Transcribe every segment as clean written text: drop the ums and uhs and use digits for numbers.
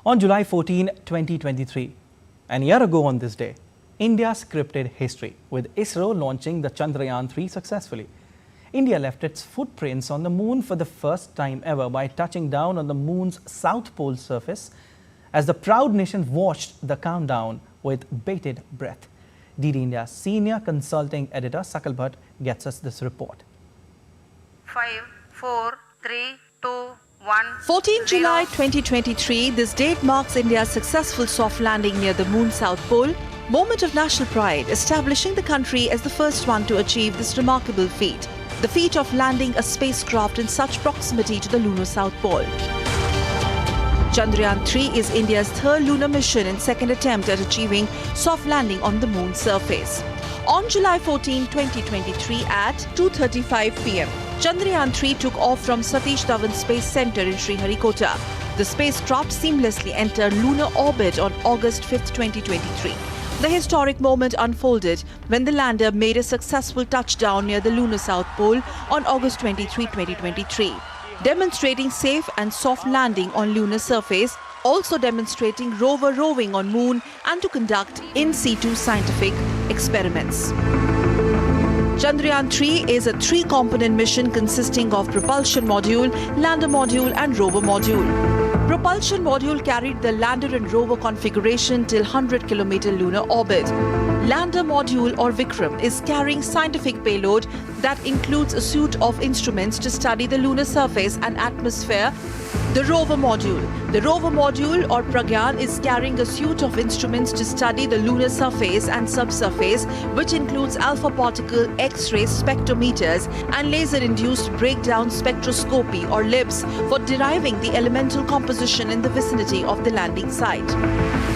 On July 14, 2023, a year ago on this day, India scripted history with ISRO launching the Chandrayaan-3 successfully. India left its footprints on the moon for the first time ever by touching down on the moon's south pole surface as the proud nation watched the countdown with bated breath. DD India's senior consulting editor Sakal Bhatt gets us this report. 5, 4, 3, 2, 1. 14 July 2023, this date marks India's successful soft landing near the moon's south pole, moment of national pride, establishing the country as the first one to achieve this remarkable feat. The feat of landing a spacecraft in such proximity to the lunar south pole. Chandrayaan-3 is India's third lunar mission and second attempt at achieving soft landing on the moon's surface. On July 14, 2023 at 2:35 p.m., Chandrayaan-3 took off from Satish Dhawan Space Center in Sriharikota. The spacecraft seamlessly entered lunar orbit on August 5, 2023. The historic moment unfolded when the lander made a successful touchdown near the lunar south pole on August 23, 2023, demonstrating safe and soft landing on lunar surface, also demonstrating rover roving on moon and to conduct in situ scientific experiments. Chandrayaan-3 is a three-component mission consisting of propulsion module, lander module and rover module. Propulsion module carried the lander and rover configuration till 100-kilometer lunar orbit. Lander module or Vikram is carrying scientific payload that includes a suite of instruments to study the lunar surface and atmosphere. The rover module or Pragyan is carrying a suite of instruments to study the lunar surface and subsurface, which includes alpha particle X-ray spectrometers and laser-induced breakdown spectroscopy or LIBS for deriving the elemental composition in the vicinity of the landing site.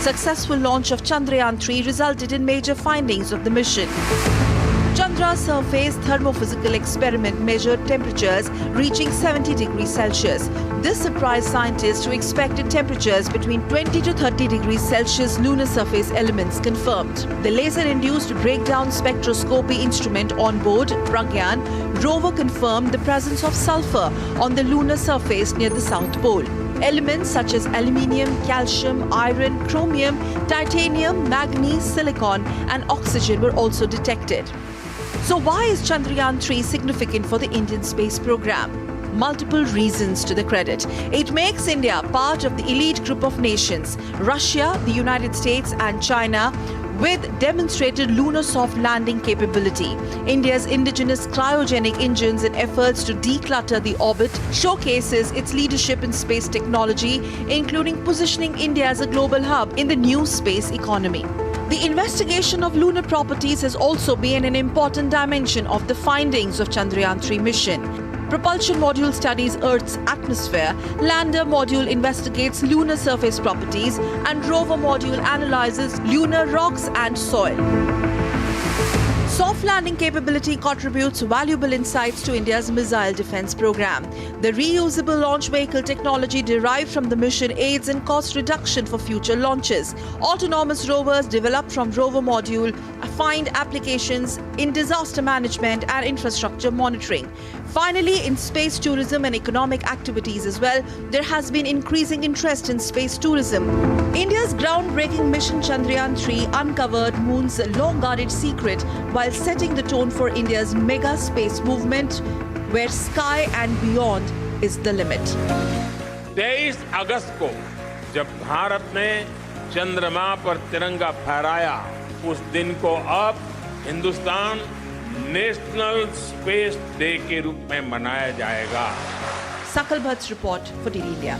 Successful launch of Chandrayaan-3 resulted in major findings of the mission. Chandra's surface thermophysical experiment measured temperatures reaching 70 degrees Celsius. This surprised scientists who expected temperatures between 20 to 30 degrees Celsius. Lunar surface elements confirmed. The laser-induced breakdown spectroscopy instrument on board Pragyan rover confirmed the presence of sulfur on the lunar surface near the South Pole. Elements such as aluminium, calcium, iron, chromium, titanium, manganese, silicon and oxygen were also detected. So why is Chandrayaan-3 significant for the Indian space program? Multiple reasons to the credit. It makes India part of the elite group of nations, Russia, the United States and China, with demonstrated lunar soft landing capability. India's indigenous cryogenic engines and efforts to declutter the orbit showcases its leadership in space technology, including positioning India as a global hub in the new space economy. The investigation of lunar properties has also been an important dimension of the findings of Chandrayaan-3 mission. Propulsion module studies Earth's atmosphere, lander module investigates lunar surface properties, and rover module analyzes lunar rocks and soil. Soft landing capability contributes valuable insights to India's missile defense program. The reusable launch vehicle technology derived from the mission aids in cost reduction for future launches. Autonomous rovers developed from rover module find applications in disaster management and infrastructure monitoring. Finally, in space tourism and economic activities as well, there has been increasing interest in space tourism. India's groundbreaking mission Chandrayaan-3 uncovered moon's long-guarded secret while setting the tone for India's mega space movement, where sky and beyond is the limit. 23 अगस्त को जब भारत ने चंद्रमा पर तिरंगा फहराया, उस दिन को अब हिंदुस्तान नेशनल स्पेस डे के रूप में मनाया जाएगा. Sakal Bhatt's report for DD India.